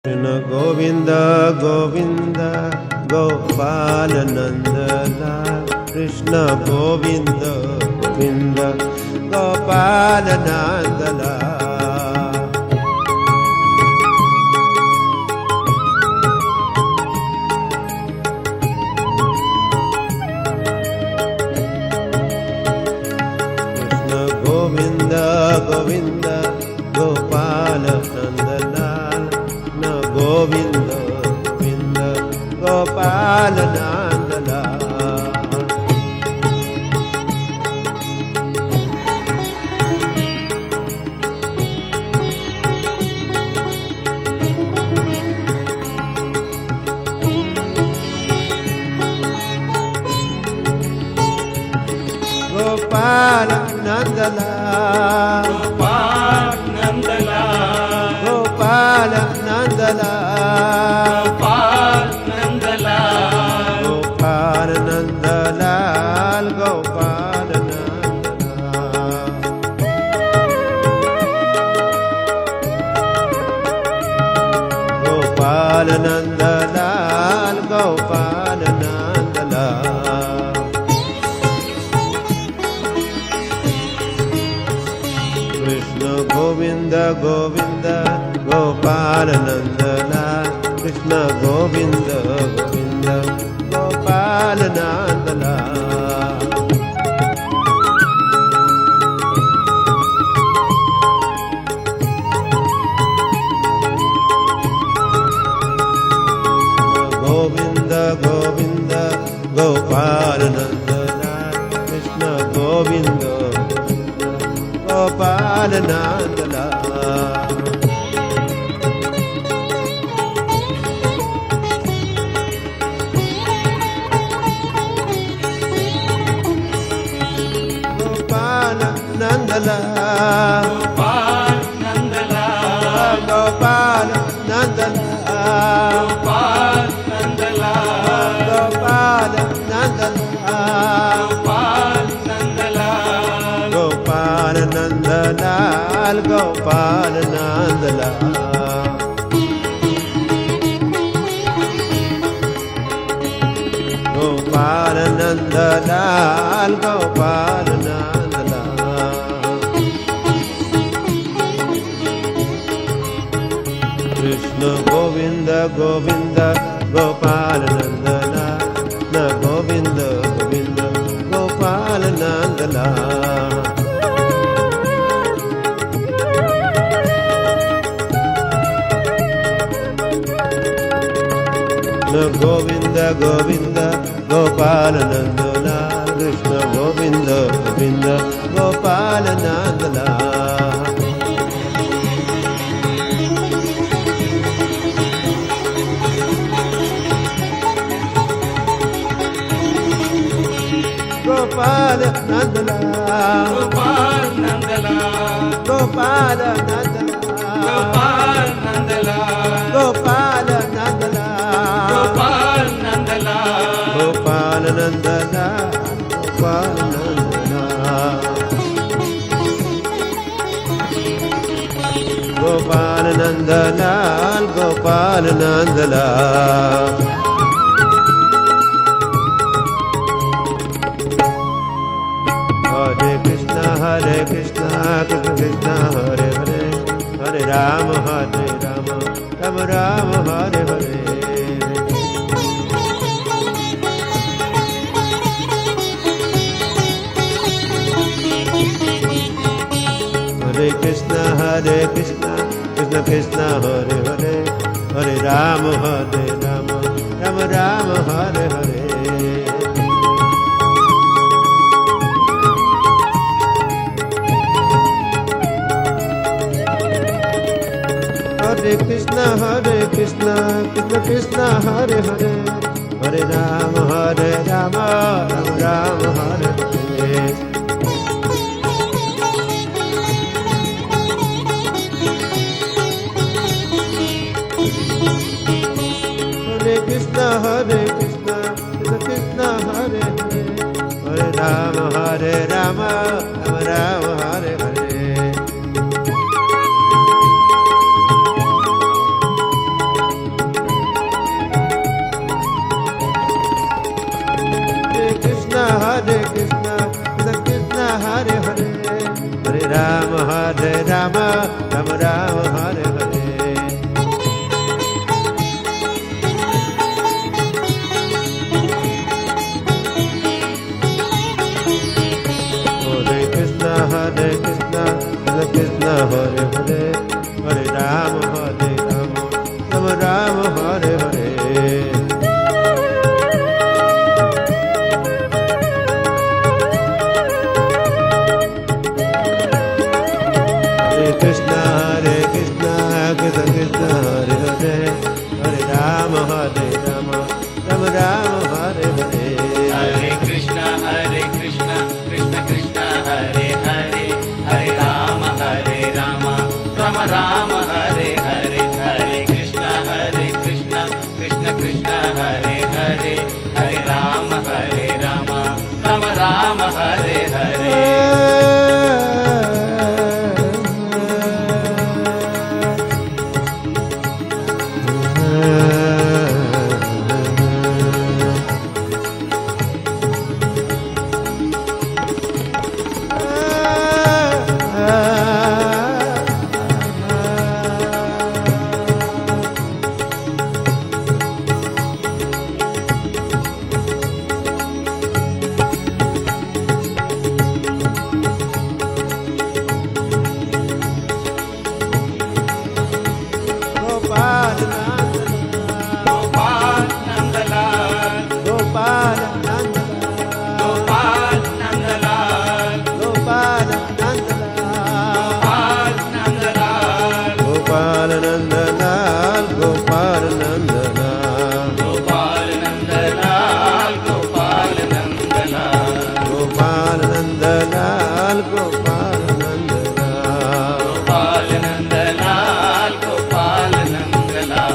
कृष्ण गोविंद गोविंद गोपाल नंदलाल कृष्ण गोविंद गोविंद गोपाल नंदलाल कृष्ण गोविंद गोविंद गोपाल नंदलाल न गोविंद गोविंद गोपाल नंदलाल गोपाल नंदलाल गोपाल नंदलाल गोपाल नंदलाल गोपाल नंदलाल गोपाल नंदलाल गोपाल नंदलाल गोपाल नंदलाल गोपाल नंदलाल कृष्ण गोविंद गोविंद गोपाल नंदलाल कृष्ण गोविंद गोविंद गोपाल नंदलाल गोविंद गोविंद गोपाल नंदलाल कृष्ण गोविंद गोपाल नंदलाल गोपाल नंदलाल गोपाल नंदलाल गोपाल नंदलाल गोपाल नंदलाल गोपाल नंदलाल गोपाल नंदलाल गोपाल नंदलाल गोपाल नंदलाल गोपाल नंदलाल गोपाल नंदलाल कृष्ण गोविंद गोविंद गोपाल नंदलाल न गोविंद गोविंद गोपाल नंदलाल न गोविंद गोविंद गोपाल नंदलाल कृष्ण गोविंद गोविंद गोपाल नंदलाल गोपाल नंदलाल गोपाल नंदलाल गोपाल नंदलाल गोपाल नंदलाल गोपाल नंदलाल गोपाल नंदलाल गोपाल नंदलाल गोपाल नंदलाल गोपाल नंदलाल गोपाल नंदलाल हरे Krishna Krishna Krishna Hare Hare Hare Ram Ram Ram Hare Hare Hare Krishna Krishna Krishna Hare Hare Hare Ram Ram Ram Hare Hare Hare Krishna Krishna Krishna Hare Hare Hare Ram Ram Ram Hare Hare Hare Krishna Krishna Krishna Hare Hare Hare Ram Ram Ram Hare Hare Rama, Rama Rama, Hare Hare. Hare Krishna, Hare Krishna, Krishna Hare Hare, Hare Rama, Hare Rama, Rama Rama, Hare Hare. Hare Krishna, Krishna Krishna, Hare Hare, Hare Rama, Hare Rama, Rama Rama, Hare Hare. Hare Krishna, Krishna Krishna, Hare Hare, Hare Rama, Rama Rama, Hare Hare. Hare Krishna, Krishna Krishna, Hare Hare, Hare Rama, Rama Rama, Hare Hare. Gopal Nandalal, Gopal Nandalal, Gopal Nandalal, Gopal Gopal Nandalal, Nandalal, Gopal Nandalal, Gopal Nandalal, Gopal Nandalal, Gopal Nandalal, Gopal Nandalal, Gopal Nandalal, Gopal Nandalal.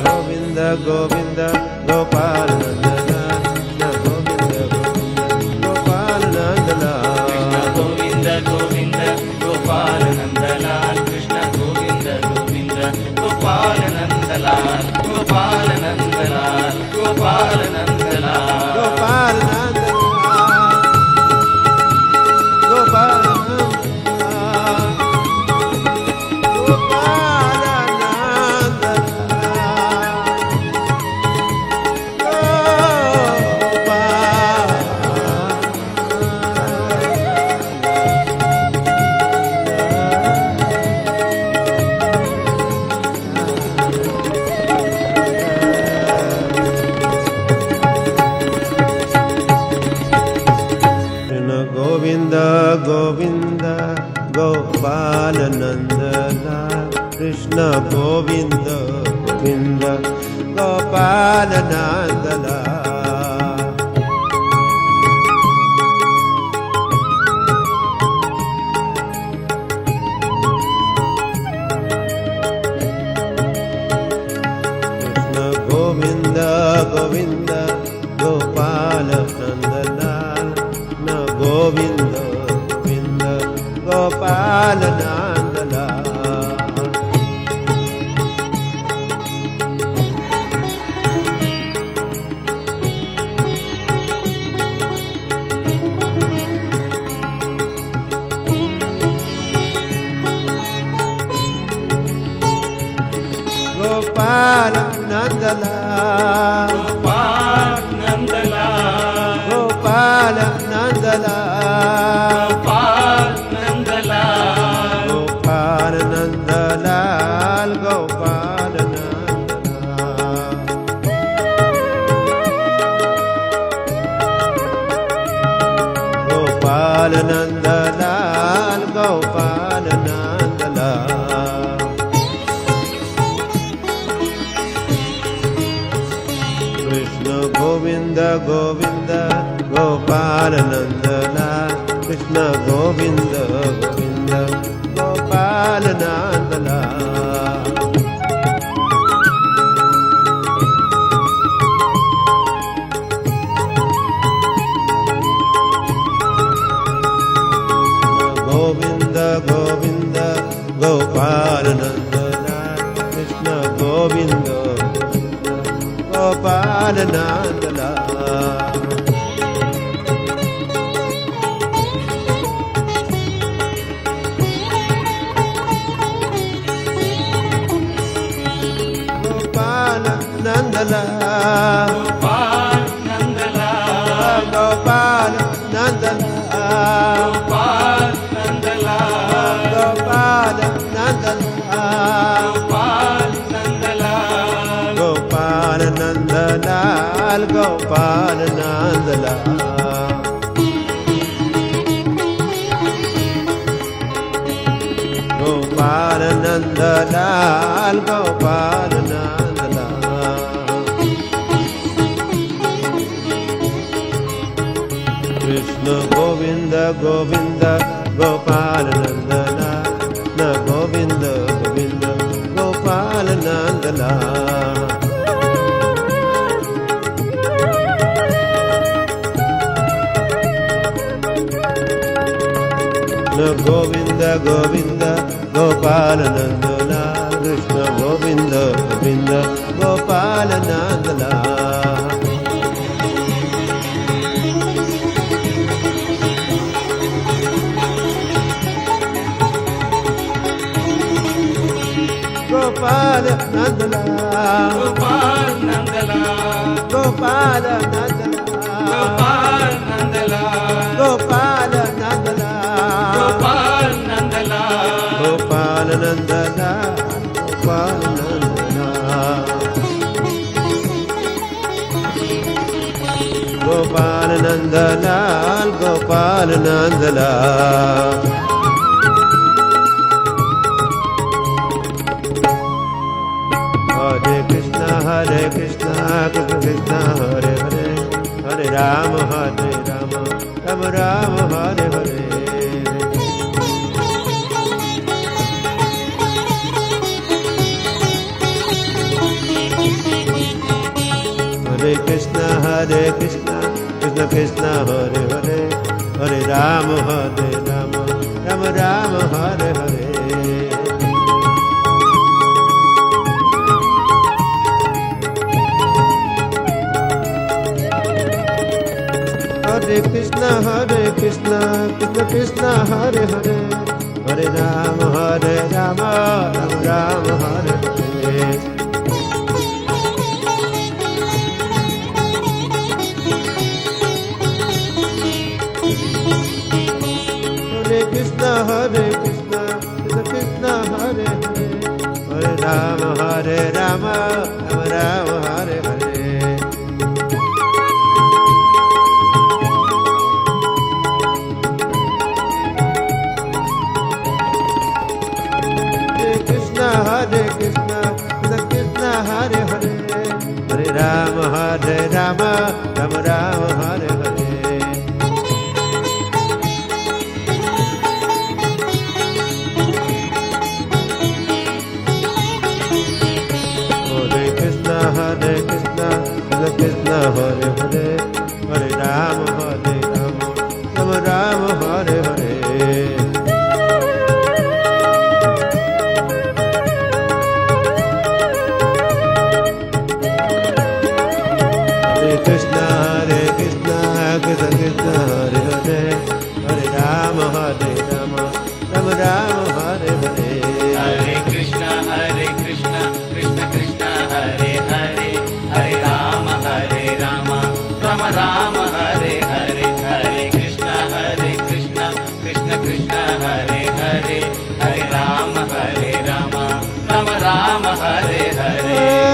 Govinda, Govinda, Gopal Nandalal, Govinda, Govinda, Gopal Nandalal. Govinda, Govinda, Gopal Nandalal, Krishna Govinda, Govinda, Gopal Nandalal, Gopal Nandalal, Gopal Nandalal. Gopal Nandalal, Gopal Nandalal, Gopal Govinda, Govinda, Gopal Nandalal, Krishna Govinda, Govinda, Gopal Nandalal. Krishna Govinda, Govinda, Gopal Nandalal, Na Govinda, Govinda, Gopal Nandalal. Gopal Nandalal, Gopal Nandalal, Gopal Nandalal, Gopal Nandalal, Gopal Nandalal, Gopal Nandalal. Gopal Nandalal, Gopal Nandalal. Krishna Govinda, Govinda, Gopal Nandalal, Krishna Govinda, Govinda, Gopal Nandalal. Govinda, Govinda, Gopal Nandalal, Krishna Govinda, Govinda, Gopal Nandalal. Gopal Nandalal, Gopal Nandlal Gopal Nandalal, Gopal Nandlal Gopal Nandalal, Gopal Nandlal Gopal Nandalal, Gopal Nandalal. Gopal Nandalal, Gopal Nandalal. Krishna Govinda Govinda Gopal Nandalal, Na Govinda Govinda Gopal Nandalal. Na Govinda Govinda Gopal Nandalal, Krishna Govinda Govinda Gopal Nandalal. Gopal Nandalal, Gopal Nandlal Gopal Nandalal, Gopal Nandlal Gopal Nandalal, Gopal Nandlal Gopal Nandalal, Gopal Nandalal. Gopal Nandalal, Gopal Nandalal. Hare Krishna, Krishna Krishna, Hare Hare, Hare Rama, Rama Rama, Hare Hare. Hare Krishna, Krishna Krishna, Hare Hare, Hare Rama, Rama Rama, Hare Hare. Hare Krishna, Krishna Krishna, Hare Hare, Hare Rama, Rama Rama, Hare Hare. Hare Krishna, Krishna Krishna, Hare Hare, Hare Rama, Rama Rama, Hare Hare. Hare Krishna, Krishna Hare Hare, Hare Rama, Rama Rama, Hare Hare. Hare Krishna, Krishna Krishna, Hare Hare, Hare Rama, Rama Rama, Hare Hare. Krishna, Krishna Krishna, Hare Hare, Hare Rama, Rama Rama, Hare Hare. Hare Krishna, Krishna Krishna, Hare Hare, Hare Rama, Rama Rama, Hare Hare. Hare Krishna, Krishna Krishna, Hare Hare, Hare Rama, Rama Rama, Hare Hare.